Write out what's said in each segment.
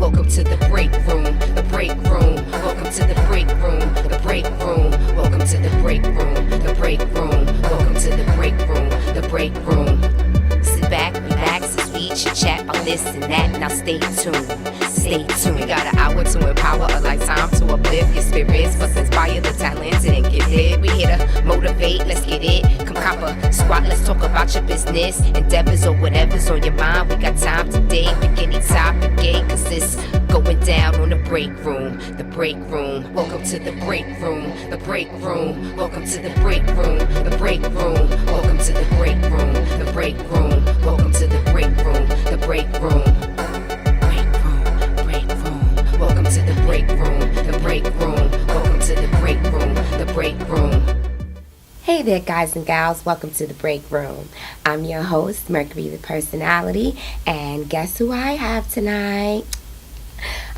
Welcome to the break room, the break room. Welcome to the break room, the break room. Welcome to the break room, the break room. Welcome to the break room, the break room. Sit back, relax, as we chit-chat about this and that. Now stay tuned, stay tuned. We got an hour to empower, a lifetime to uplift your spirits, but inspire the talented and gifted. We here to motivate, let's get it. Come cop a squat, let's talk about your business, endeavors or whatever's on your mind. We got time today, pick any topic, cause it's going down on the break room, the break room. Welcome to the break room, the break room. Welcome to the break room, the break room. Welcome to the break room, the break room. Welcome to the break room, the break room. Break room, break room. Welcome to the break room, the break room. Welcome to the break room, the break room. Hey there, guys and gals. Welcome to the break room. I'm your host, Mercury the Personality, and guess who I have tonight?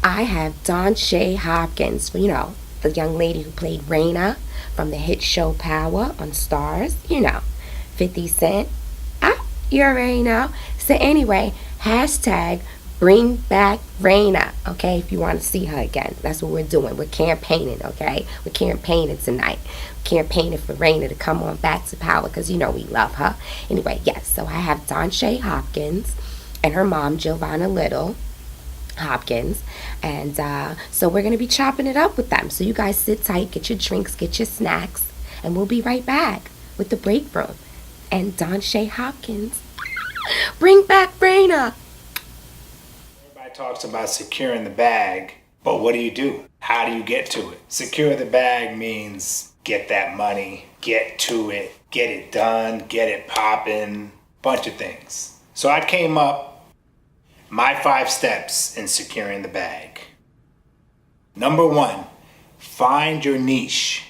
I have Donshea Hopkins, you know, the young lady who played Raina from the hit show Power on Stars, you know, 50 Cent. You already know. So anyway, hashtag bring back Raina, okay, if you want to see her again. That's what we're doing. We're campaigning, okay? We're campaigning tonight. We're campaigning for Raina to come on back to Power because, you know, we love her. Anyway, yes, so I have Donshea Hopkins and her mom, Giovanna Little Hopkins, and so we're going to be chopping it up with them. So you guys sit tight, get your drinks, get your snacks, and we'll be right back with the break room. And Donshea Hopkins, bring back Raina. Everybody talks about securing the bag, but what do? How do you get to it? Secure the bag means get that money, get to it, get it done, get it popping, bunch of things. So I came up my 5 steps in securing the bag. Number 1, find your niche.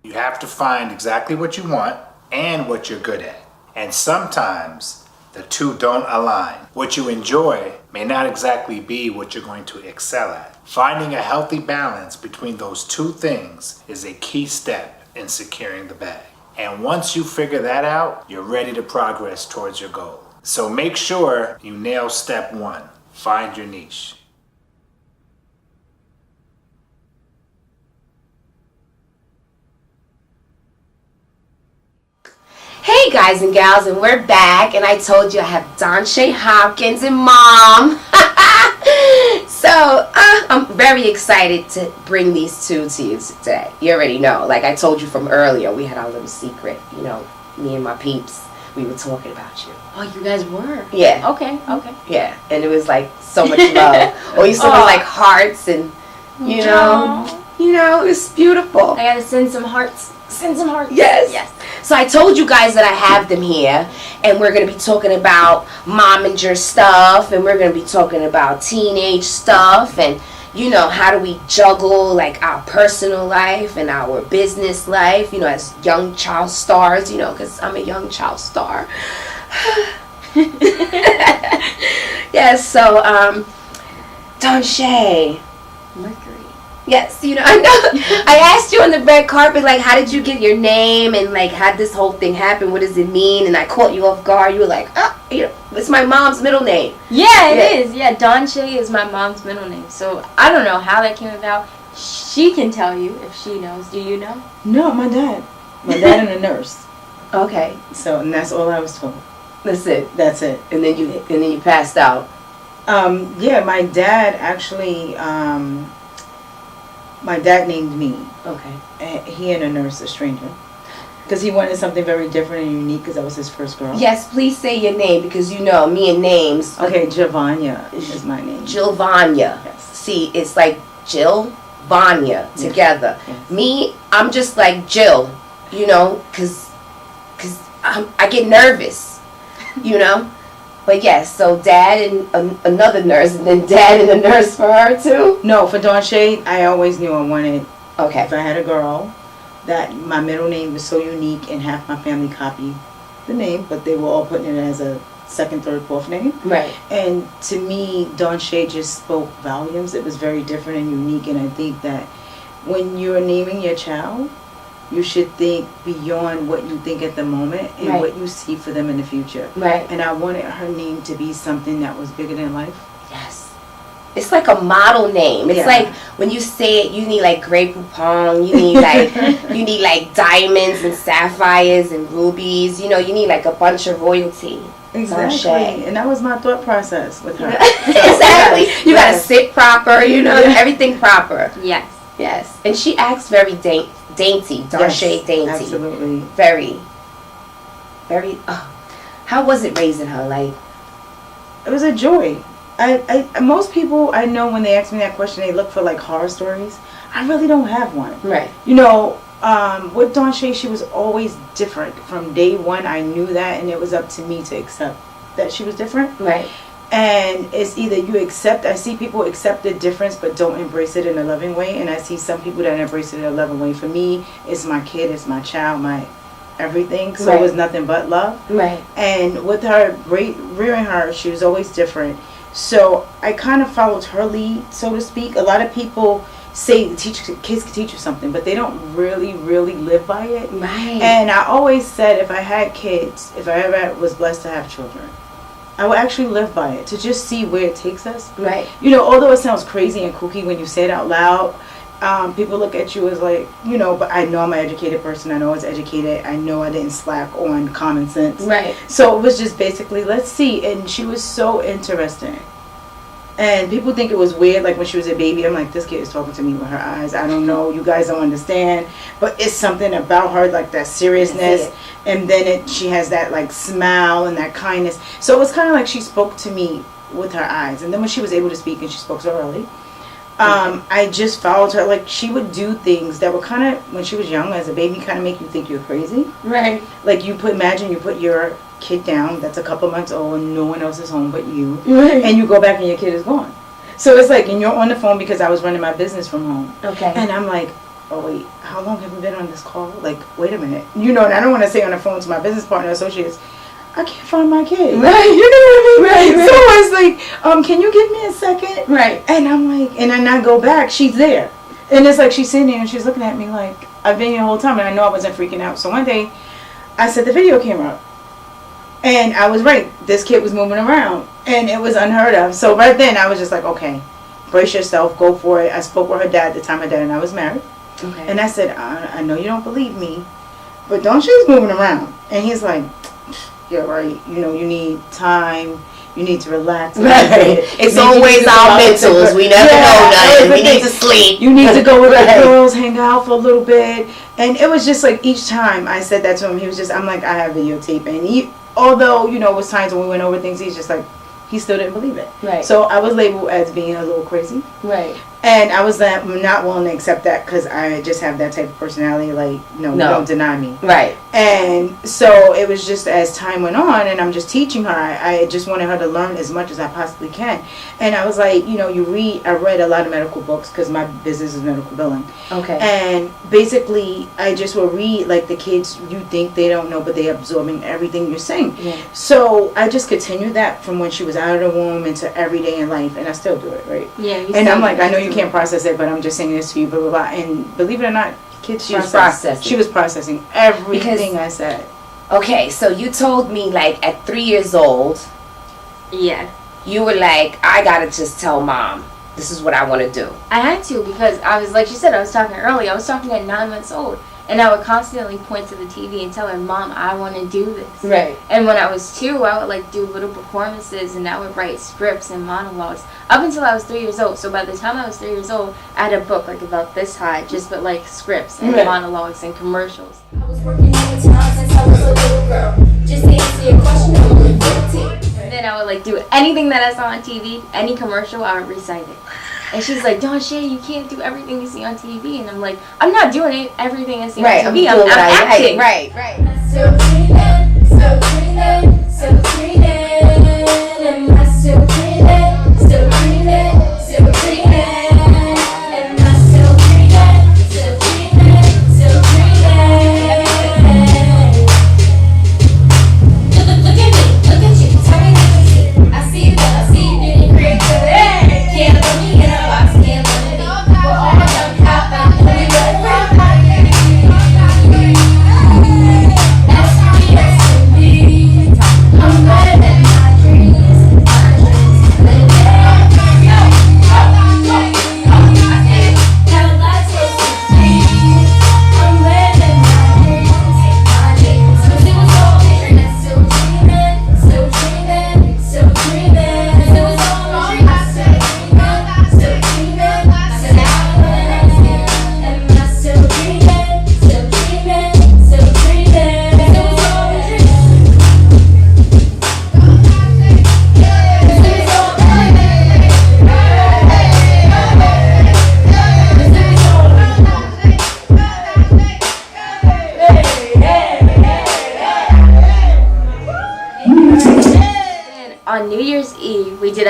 You have to find exactly what you want and what you're good at. And sometimes the two don't align. What you enjoy may not exactly be what you're going to excel at. Finding a healthy balance between those two things is a key step in securing the bag. And once you figure that out, you're ready to progress towards your goal. So make sure you nail step 1. Find your niche. Hey guys and gals, and we're back, and I told you I have Donshea Hopkins and Mom. So I'm very excited to bring these two to you today. You already know, like I told you from earlier, we had our little secret, you know, me and my peeps, we were talking about you. Oh, you guys were? Yeah. Okay. Yeah, and it was like so much love. Or you saw like hearts and, you know, it was beautiful. I gotta send some hearts. Send some hearts. Yes. So I told you guys that I have them here, and we're going to be talking about momager stuff, and we're going to be talking about teenage stuff, and, you know, how do we juggle, like, our personal life and our business life, you know, as young child stars, you know, because I'm a young child star. Yes, so, Donshea. Mercury. Yes, you know, I know. I asked you on the red carpet, like, how did you get your name, and like, how did this whole thing happen? What does it mean? And I caught you off guard. You were like, oh, you know, it's my mom's middle name. Yeah, it is. Yeah, Donshea is my mom's middle name. So I don't know how that came about. She can tell you if she knows. Do you know? No, my dad. My dad and a nurse. Okay, So, and that's all I was told. that's it. That's it. And then you passed out. Yeah, my dad actually, my dad named me. Okay. He and a nurse, a stranger. Because he wanted something very different and unique because I was his first girl. Yes, please say your name because you know me and names. Okay, Giovanna is my name. Giovanna. Yes. See, it's like Jill, Vanya together. Yes. Me, I'm just like Jill, you know, because I get nervous, you know. But yes, so dad and another nurse, and then dad and a nurse for her too? No, for Donshea, I always knew I wanted, Okay. if I had a girl, that my middle name was so unique and half my family copied the name, but they were all putting it as a second, third, fourth name. Right. And to me, Donshea just spoke volumes. It was very different and unique, and I think that when you're naming your child, you should think beyond what you think at the moment and Right. what you see for them in the future. Right. And I wanted her name to be something that was bigger than life. Yes. It's like a model name. It's like when you say it, you need like Grey Poupon, you need like diamonds and sapphires and rubies. You know, you need like a bunch of royalty. Exactly. Donshea. And that was my thought process with her. Exactly. You gotta sit proper, you know, everything proper. Yes. Yes. And she acts very dainty. Donshea dainty. Absolutely. Very. How was it raising her? Like, it was a joy. I most people I know when they ask me that question, they look for like horror stories. I really don't have one. right. You know, with Donshea, she was always different. From day one, I knew that, and it was up to me to accept that she was different. Right. And it's either you accept, I see people accept the difference but don't embrace it in a loving way, and I see some people that embrace it in a loving way. For me, it's my kid, it's my child, my everything, so it was nothing but love. Right. And with her rearing her, she was always different. So I kind of followed her lead, so to speak. A lot of people say kids can teach you something, but they don't really live by it. Right. And I always said if I had kids, if I ever was blessed to have children, I would actually live by it, to just see where it takes us. Right. You know, although it sounds crazy and kooky when you say it out loud, people look at you as like, you know, but I know I'm an educated person. I know I was educated. I know I didn't slack on common sense. Right. So it was just basically, let's see. And she was so interesting. And people think it was weird, like when she was a baby. I'm like, this kid is talking to me with her eyes. I don't know. You guys don't understand. But it's something about her, like that seriousness. And then she has that like smile and that kindness. So it was kind of like she spoke to me with her eyes. And then when she was able to speak, and she spoke so early, I just followed her. Like, she would do things that were kind of, when she was young as a baby, kind of make you think you're crazy. Right. Like, imagine you put your kid down that's a couple months old and no one else is home but you, and you go back and your kid is gone. So it's like, and you're on the phone, because I was running my business from home. Okay. And I'm like, oh wait, how long have we been on this call? Like, wait a minute. You know, and I don't want to say on the phone to my business partner, associates, I can't find my kid. Right. You know what I mean? Right. So it's like, can you give me a second? Right. And I'm like, and then I go back, she's there. And it's like, she's sitting there and she's looking at me like, I've been here the whole time, and I know I wasn't freaking out. So one day, I set the video camera up. And I was right. This kid was moving around. And it was unheard of. So right then, I was just like, okay, brace yourself, go for it. I spoke with her dad at the time. Her dad and I was married. Okay. And I said, I know you don't believe me, but Donshea's moving around. And he's like, yeah, right. You know, you need time. You need to relax. Right. It's always our mentals. We never know nothing. We need to sleep. You need to go with the girls, hang out for a little bit. And it was just like, each time I said that to him, he was just, I'm like, I have videotape. And he, although, you know, it was times when we went over things, he's just like, he still didn't believe it. Right. So I was labeled as being a little crazy. Right. And I was not willing to accept that, because I just have that type of personality. Like, no, don't deny me. Right. And so it was just, as time went on, and I'm just teaching her, I just wanted her to learn as much as I possibly can. And I was like, you know, I read a lot of medical books, because my business is medical billing. Okay. And basically, I just will read, like, the kids, you think they don't know, but they're absorbing everything you're saying. Yeah. So I just continued that from when she was out of the womb into every day in life, and I still do it, right? Yeah. And I'm like, I know you can't process it, but I'm just saying this to you, blah, blah, blah. And believe it or not, kids She was processing. She was processing everything I said. Okay, so you told me, like, at 3 years old, Yeah. you were like, I gotta just tell mom, this is what I want to do. I had to, because I was, like she said, I was talking earlier. I was talking at 9 months old. And I would constantly point to the TV and tell her, Mom, I want to do this. Right. And when I was 2, I would like do little performances, and I would write scripts and monologues up until I was 3 years old. So by the time I was 3 years old, I had a book like about this high, just with like scripts and monologues and commercials. I was working overtime since I was a little girl. Just to answer your question, I'm only 15. And then I would like do anything that I saw on TV, any commercial, I would recite it. And she's like, Donshea, you can't do everything you see on TV. And I'm like, I'm not doing everything I see on TV. I'm acting. Right. Still dreaming, still dreaming, still dreaming. Am I still dreaming, still dreaming, still dreaming? Am I still dreaming, still dreaming, still dreaming? Look at me, look at you, tell me what you see. I see you, I see you getting creative. Can't let me in a box, can't let me. We're all jumped out, and we went right. That's how it has to be. I'm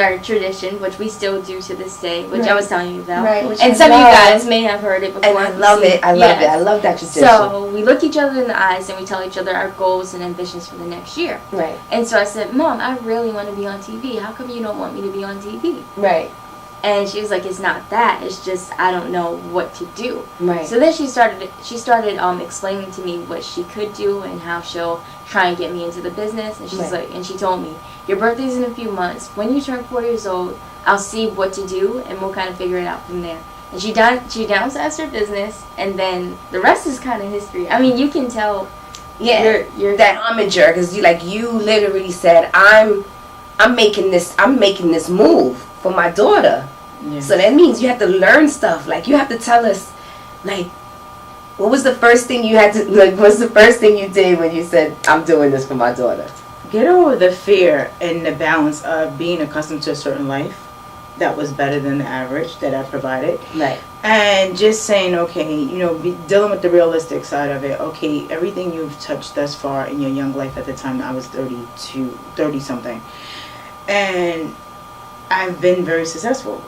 our tradition, which we still do to this day, which I was telling you about. Right, which And I some of you love. guys may have heard it before. And I love it. I love it. I love that tradition. So we look each other in the eyes and we tell each other our goals and ambitions for the next year. Right. And so I said, Mom, I really want to be on TV. How come you don't want me to be on TV? Right. And she was like, it's not that. It's just I don't know what to do. Right. So then she started explaining to me what she could do and how she'll try and get me into the business. And she's like, and she told me, your birthday's in a few months. When you turn 4 years old, I'll see what to do and we'll kind of figure it out from there. And she downsized her business, and then the rest is kind of history. I mean, you can tell. Yeah, you're that homager, because you literally said I'm making this move for my daughter. Yeah. So that means you have to learn stuff. Like, you have to tell us, like, what was the first thing you had to, like, what's the first thing you did when you said, I'm doing this for my daughter? Get over the fear and the balance of being accustomed to a certain life that was better than the average that I provided. Right. And just saying, okay, dealing with the realistic side of it. Okay, everything you've touched thus far in your young life, at the time I was 30 something. And I've been very successful.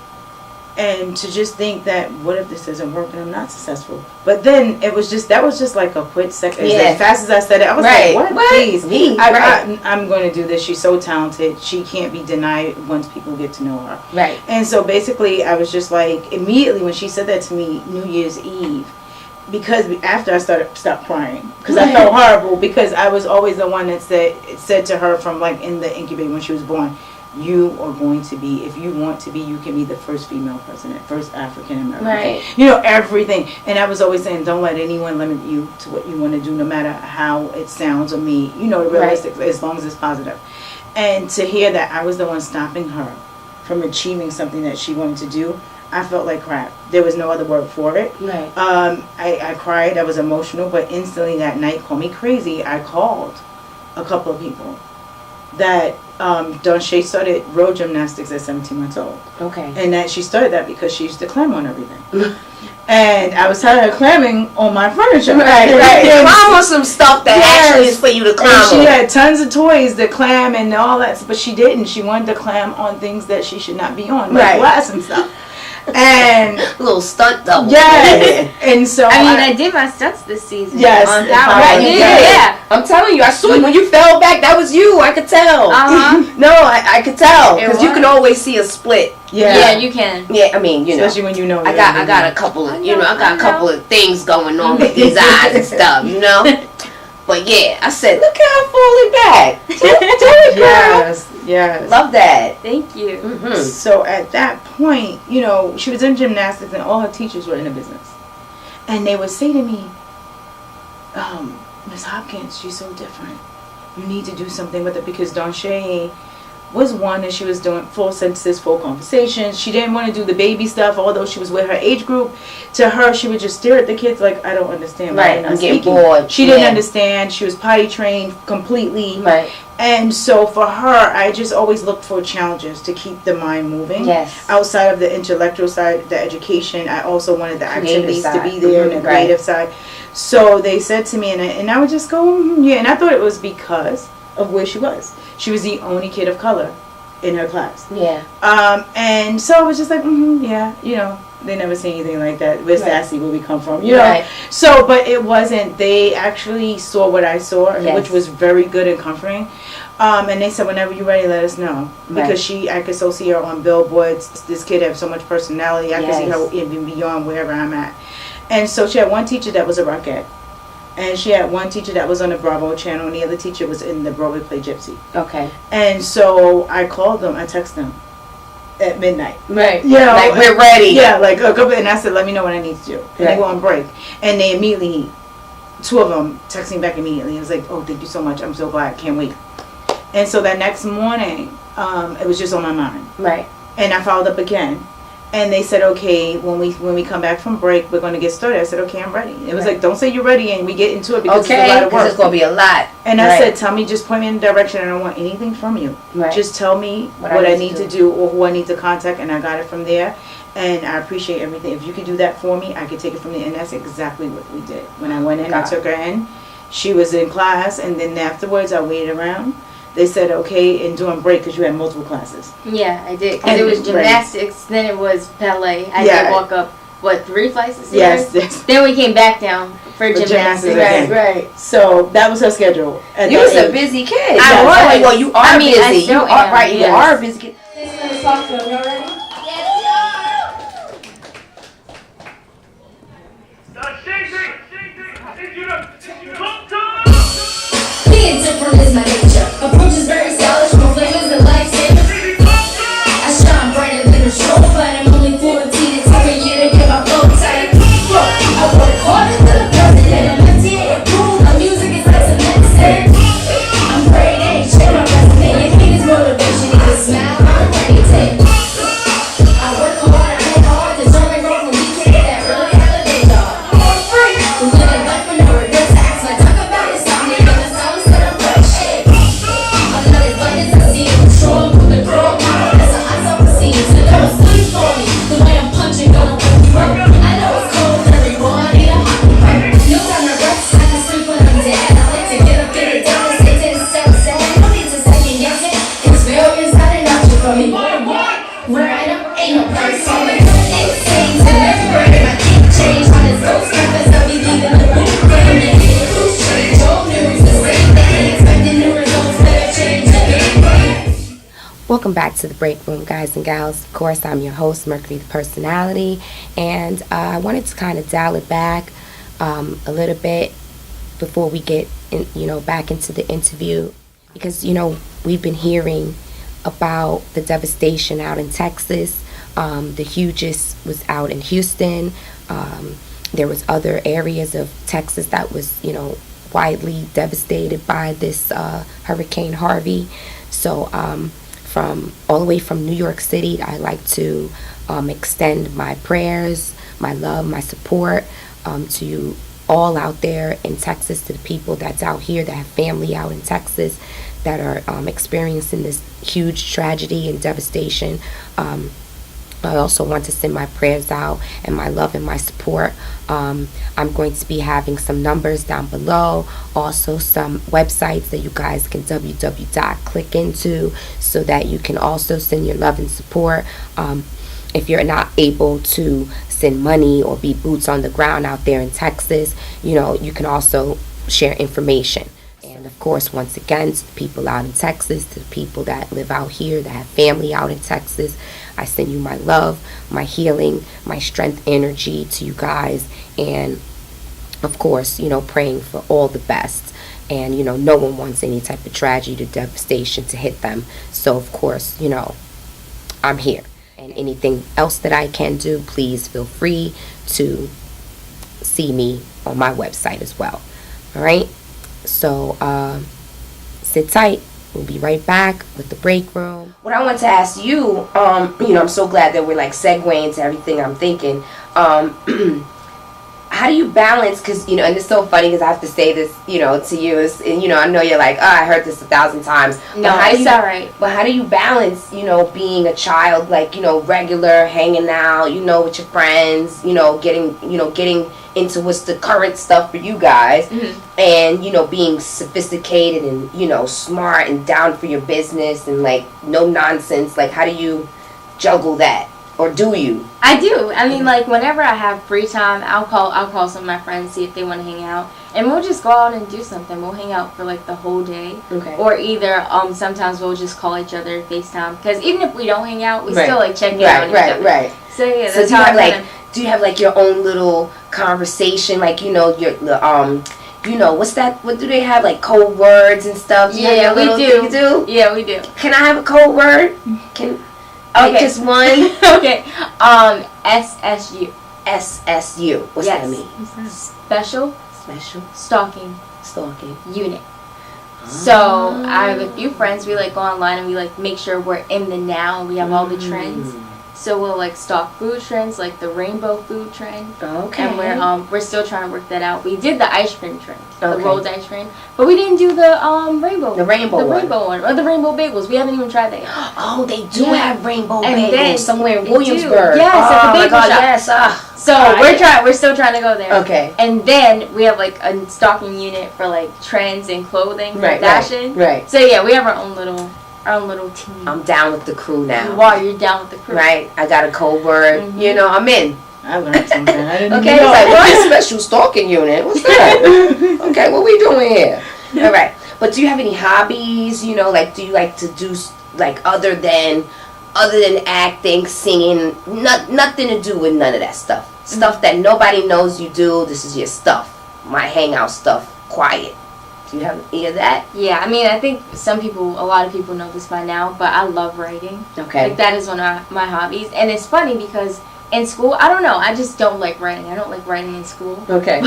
And to just think that, what if this doesn't work and I'm not successful? But then that was just like a quick second. Yeah. As fast as I said it, I was like, what? Please. Me? I'm going to do this. She's so talented. She can't be denied once people get to know her. Right. And so basically, I was just like, immediately when she said that to me, New Year's Eve, because after I stopped crying, because I felt horrible, because I was always the one that said to her from like in the incubator when she was born, you are going to be, if you want to be, you can be the first female president, first African American. Right. Everything. And I was always saying, don't let anyone limit you to what you want to do, no matter how it sounds or me, realistic, as long as it's positive. And to hear that I was the one stopping her from achieving something that she wanted to do, I felt like crap. There was no other word for it. Right. I cried. I was emotional. But instantly that night, call me crazy, I called a couple of people that Donshea started road gymnastics at 17 months old. Okay. And that she started that because she used to climb on everything. And I was tired of climbing on my furniture. Right. Climb on some stuff that actually is for you to climb and on. she had tons of toys to climb and all that, but she didn't. She wanted to climb on things that she should not be on, like glass and stuff. And a little stunt double. Yes. And so I did my stunts this season. Yes. On that one. Yeah. I'm telling you, I saw it when you fell back. That was you. I could tell. No, I could tell, because you can always see a split. Yeah, you can. Yeah, I mean, especially when I got a couple of things going on with these eyes and stuff, But yeah, I said, look at her falling back. Do it, girl. Yes. Love that. Thank you. Mm-hmm. So at that point, she was in gymnastics and all her teachers were in the business. And they would say to me, Miss Hopkins, she's so different. You need to do something with it, because Donshea was one and she was doing full sentences, full conversations. She didn't want to do the baby stuff, although she was with her age group. To her, she would just stare at the kids like, I don't understand. Right, I'm getting bored. She didn't understand. She was potty trained completely. Right. And so for her, I just always looked for challenges to keep the mind moving. Yes. Outside of the intellectual side, the education, I also wanted the activities to be there, and the Right. creative side. So they said to me, and I would just go, yeah. And I thought it was because of where she was. She was the only kid of color in her class. Yeah. And so I was just like, yeah, they never say anything like that. We're sassy where we come from, Right. So, but it wasn't. They actually saw what I saw, Yes. which was very good and comforting. And they said, whenever you're ready, let us know. Because I could so see her on billboards. This kid has so much personality. I could see her even beyond wherever I'm at. And so she had one teacher that was a rockette. And she had one teacher that was on the Bravo channel, and the other teacher was in the Broadway play Gypsy. Okay. And so I called them, I texted them at midnight. Right. Like, we're ready. Yeah, like a couple, and I said, let me know what I need to do. And they were on break. And they immediately, two of them texted me back immediately. It was like, oh, thank you so much. I'm so glad. Can't wait. And so that next morning, it was just on my mind. Right. And I followed up again. And they said, okay, when we come back from break, we're going to get started. I said, okay, I'm ready. It was like, don't say you're ready and we get into it, because it's a lot of work. It's going to be a lot. And I said, tell me, just point me in the direction. I don't want anything from you. Right. Just tell me what I need to do or who I need to contact, and I got it from there. And I appreciate everything. If you could do that for me, I could take it from there. And that's exactly what we did. When I went in, I took her in. She was in class, and then afterwards I waited around. they said okay and during break because you had multiple classes. Yeah, I did. Because And it was right. gymnastics, then it was ballet. I Yeah. did walk up, 3 flights of stairs? Yes. Then we came back down for gymnastics. Right, right. So that was her schedule. At You that was a age. busy kid. I was. Oh, wait, well, you are I mean, I busy. still You are am, right. You yes. are a busy kid. This is the soft film. Y'all ready? Being different is my nature. Approach is very stylish, more flavors than lifesaver. I shine brighter than a strobe, but I'm only 14. It took a year to get my flow tight. Look, I work harder than a president. I'm FDA approved. My music is like some medicine. I'm grade A, check my resume. Your hate is motivation. Either smile or rainy day. I work hard, I hit hard. There's only road for weekends that really have a day job. For free, I'm living life with no regrets. I ask my talk about it, stop me, and the sound instead of fresh. I'm not as light as I see it, I'm strong with the girl. That's a hot summer scene, so don't sleep on me. The way I'm punching, gonna wake you up. I know it's cold, everyone, I need a hockey puck. No time to rest, I can sleep when I'm dead. I like to get up, get it down, and stay to the step, no need to second guess it. Cause failure's not an option for me. Where I am, ain't no price on me. Insane to never my kick change. On his ghost campus, I'll be leaving the boot game. Who's change? Old news, the same thing. Expecting new results, better change the game. Welcome back to the Break Room, guys and gals. Of course, I'm your host, Mercury the Personality, and I wanted to kind of dial it back a little bit before we get back into the interview, because we've been hearing about the devastation out in Texas. The hugest was out in Houston. There was other areas of Texas that was widely devastated by this Hurricane Harvey. So from all the way from New York City, I like to extend my prayers, my love, my support to you all out there in Texas, to the people that's out here that have family out in Texas that are experiencing this huge tragedy and devastation. I also want to send my prayers out and my love and my support. I'm going to be having some numbers down below, also some websites that you guys can click into so that you can also send your love and support. If you're not able to send money or be boots on the ground out there in Texas, you can also share information. And of course, once again, to the people out in Texas, to the people that live out here, that have family out in Texas, I send you my love, my healing, my strength, energy to you guys. And of course, praying for all the best. And, no one wants any type of tragedy or devastation to hit them. So, of course, I'm here. And anything else that I can do, please feel free to see me on my website as well. All right? So, sit tight. We'll be right back with the break room. What I want to ask you, I'm so glad that we're segueing to everything I'm thinking. How do you balance, because, and it's so funny because I have to say this, to you, and, I know you're like, I heard this 1,000 times. No, it's all right. But how do you balance, being a child, regular, hanging out, with your friends, getting into what's the current stuff for you guys, Mm-hmm. and, being sophisticated and, smart and down for your business and, no nonsense. How do you juggle that? Or do you? I do. I mean, whenever I have free time, I'll call some of my friends, see if they want to hang out, and we'll just go out and do something. We'll hang out for the whole day. Okay. Or either sometimes we'll just call each other FaceTime, because even if we don't hang out, we still check in on each other. Right. So yeah, that's how do you have your own little conversation, your what's that? What do they have, code words and stuff? Yeah, we do. You do? Yeah, we do. Can I have a code word? Okay. Just one. Okay. SSU. SSU. What's that mean? Special Stalking Unit. So I have a few friends. We go online and we make sure we're in the now and we have all the trends. So we'll stalk food trends, the rainbow food trend. Okay. And we're still trying to work that out. We did the ice cream trend, the rolled ice cream, but we didn't do the rainbow. The rainbow one, or the rainbow bagels. We haven't even tried that yet. Oh, they do have rainbow and bagels somewhere in they Williamsburg. Yes, at the bagel shop. Yes. So we're still trying to go there. Okay. And then we have like a stocking unit for like trends and clothing for Right, fashion. right. So yeah, we have our own little team. I'm down with the crew now. Wow, you're down with the crew. Right? I got a code word. Mhm. You know, I'm in. I learned something. I didn't Okay, even it's like, know. what? Special stalking unit? What's that? Okay, what we doing here? All right. But do you have any hobbies? You know, like, do you like to do, like, other than acting, singing, nothing to do with none of that stuff. Stuff that nobody knows you do. This is your stuff. My hangout stuff. Quiet. Do you have any of that? Yeah, I mean, I think a lot of people know this by now, but I love writing. Okay. Like, that is one of my hobbies. And it's funny because in school, I don't know, I just don't like writing. I don't like writing in school. Okay.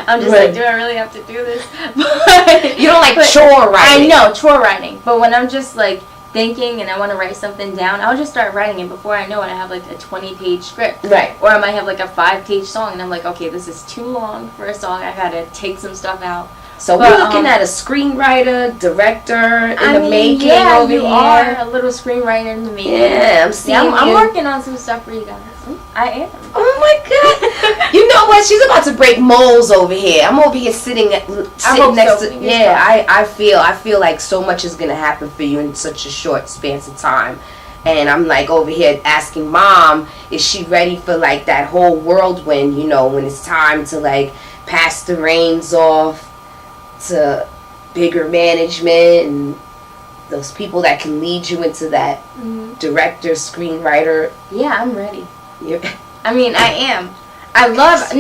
I'm just Right. like, do I really have to do this? But, You don't like chore writing. I know, chore writing. But when I'm just like thinking and I want to write something down, I'll just start writing it. Before I know it, I have like a 20-page script. Right. Or I might have like a 5-page song and I'm like, okay, this is too long for a song. I gotta take some stuff out. So But, we're looking at a screenwriter, director in the making yeah, over you here. are a little screenwriter in the making. Yeah, I'm seeing Yeah, I'm you. working on some stuff for you guys. I am. Oh my god! You know what? She's about to break molds over here. I'm over here sitting hope next so. to. Fingers Yeah, I feel like so much is gonna happen for you in such a short span of time, and I'm like over here asking Mom, is she ready for like that whole whirlwind? You know, when it's time to like pass the reins off to bigger management and those people that can lead you into that director, screenwriter. Yeah, I'm ready. You're, I mean, I am. I love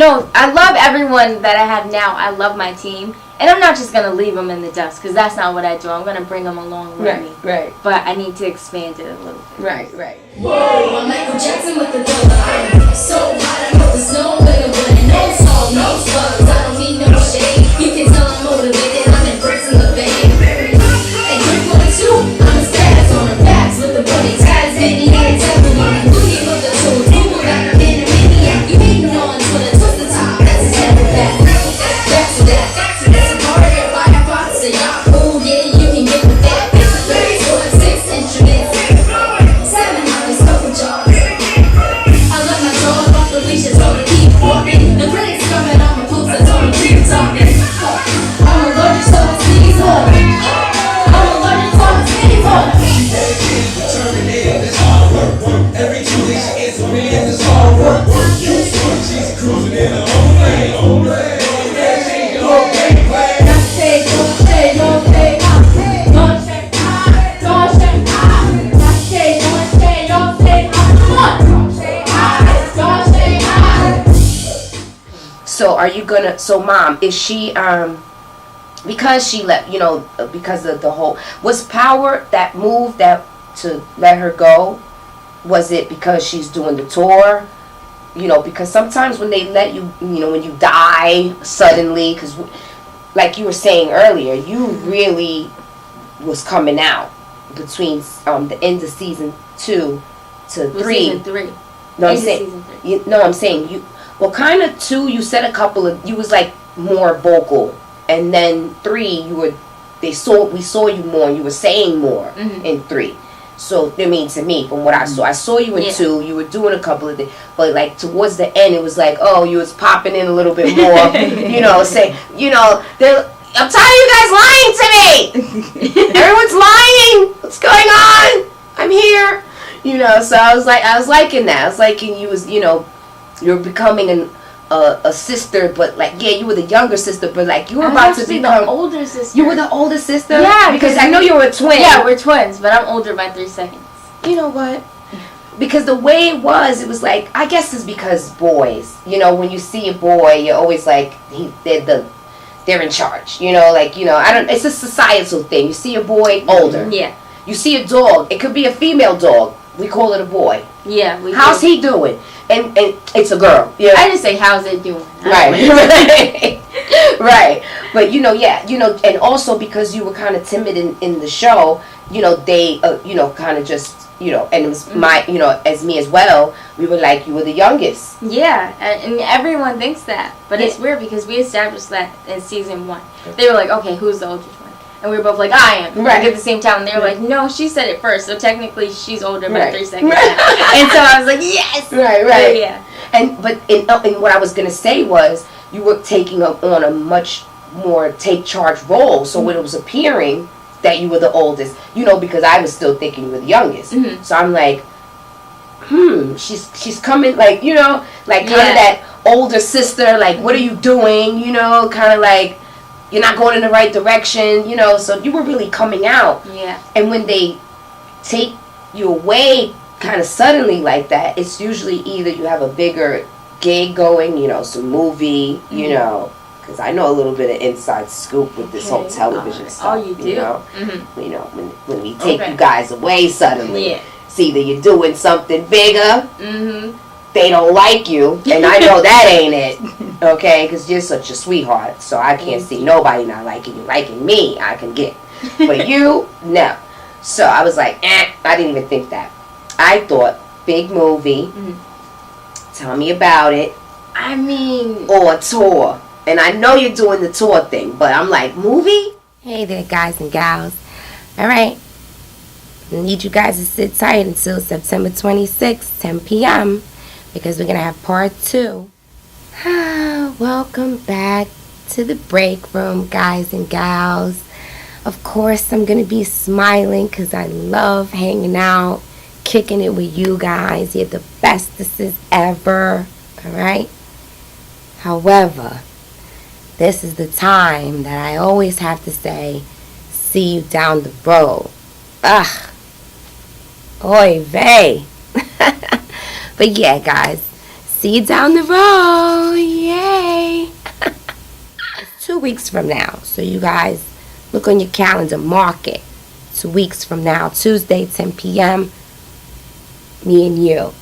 everyone that I have now. I love my team. And I'm not just going to leave them in the dust, because that's not what I do. I'm going to bring them along with me. right, But I need to expand it a little bit. right. Whoa, I'm Michael Jackson with the thriller. So hot, I know there's no way to win. No song, no slugs, I don't need no shade. You can tell I'm motivated, I'm embracing the band. And 3.2, I'm a status on the backs with the bunny ties, maniac, everyone. Boogie with the tools, Google got the man, a maniac. You hating on Twitter, twist the top, that's a step back. Back to that, it's a party, a firebox, and y'all, oh yeah, you can get with that. 6 instruments, 7 hours, couple jars. I love my dog off the leash, it's on the keep walking. The critics coming on my pulse, I told them keep talking. I'm allergic to the sneeze on. I'm allergic to the sneeze on. Every 2 weeks she gets a million, this hard work. She's cruising in her own lane. Don't stay, don't stay, don't stay, don't stay, don't stay, don't stay, don't stay, don't stay, don't stay. So are you gonna? So Mom, is she because she left? You know, because of the whole was Power that move that to let her go? Was it because she's doing the tour? You know, because sometimes when they let you, you know, when you die suddenly, because like you were saying earlier, you really was coming out between the end of season 2 to 3. Season 3. No, I'm Into saying. season 3. I'm saying you. Well, kind of 2. You said a couple of. You was like more vocal, and then 3. You were. We saw you more. And you were saying more in 3. So I mean, to me, from what I saw you in 2. You were doing a couple of things, but like towards the end, it was like, oh, you was popping in a little bit more. You know, say, you know, I'm tired of you guys lying to me. Everyone's lying. What's going on? I'm here. You know, so I was liking that. I was liking you was, you know, you're becoming a sister, but like, yeah, you were the younger sister, but like you were I'm about to actually become the older sister. You were the older sister? Yeah, because I know you were a twin. Yeah, we're twins, but I'm older by 3 seconds. You know what? Because the way it was like, I guess it's because boys, you know, when you see a boy, you're always like, they're in charge. You know, like, you know, it's a societal thing. You see a boy, older. Yeah. You see a dog, it could be a female dog. We call it a boy. Yeah, we How's do. he doing? And it's a girl. Yeah. I didn't say how's it doing. Right. Right. But you know, yeah, you know, and also because you were kind of timid in the show, you know, they you know, kind of just, you know, and it was my, you know, as me as well, we were like, you were the youngest. Yeah, and everyone thinks that, but it's weird because we established that in season 1. They were like, okay, who's the oldest one? And we were both like, I am. Right. Like, at the same time. And they were like, no, she said it first. So technically, she's older by Right. 3 seconds. Right. And so I was like, yes. Right. Yeah. And what I was gonna say was you were taking on a much more take charge role. So when it was appearing that you were the oldest, because I was still thinking you were the youngest. Mm-hmm. So I'm like, she's coming, like kind of Yeah. that older sister. Like, what are you doing? Kind of like you're not going in the right direction. So you were really coming out. Yeah. And when they take you away kind of suddenly like that, it's usually either you have a bigger gig going, some movie, because I know a little bit of inside scoop with this whole television stuff. Oh, you do? Mm-hmm. When we take Okay. you guys away suddenly, Yeah. it's either you're doing something bigger, Mm-hmm. they don't like you, and I know that ain't it, okay, because you're such a sweetheart, so I can't see nobody not liking you. Liking me, I can get. But you, no. So I was like, I didn't even think that. I thought, big movie, tell me about it, I mean, or tour. And I know you're doing the tour thing, but I'm like, movie? Hey there, guys and gals. All right. I need you guys to sit tight until September 26th, 10 p.m., because we're going to have part 2. Welcome back to the break room, guys and gals. Of course, I'm going to be smiling because I love hanging out, kicking it with you guys. You're the bestest ever. All right? However, this is the time that I always have to say, see you down the road. Ugh. Oy vey. But yeah, guys, see you down the road. Yay. It's 2 weeks from now. So you guys, look on your calendar, mark it. 2 weeks from now, Tuesday, 10 p.m., me and you.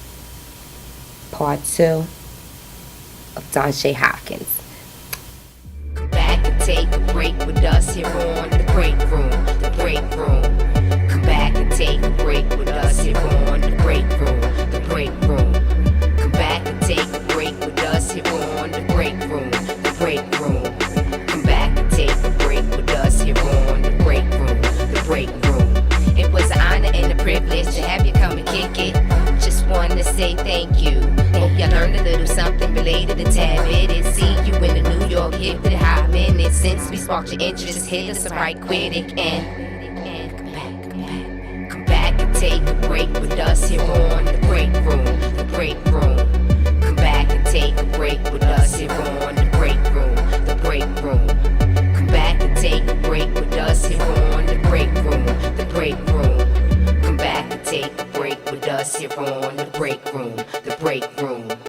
Part 2 of Donshea Hopkins. Come back and take a break with us here on the break room, the break room. Come back and take a break with us here on the break room, the break room. Come back and take a break with us here on the break room, the break room. Come back and take a break with us here on the break room, the break room. It was an honor and a privilege to have you come and kick it. Just wanted to say thank you. Hope you learned a little something related to Tab It and see you in the New York hit with a hot minute. Since we sparked your interest, hit us right quick and come back and take a break with us here on the break room, the break room.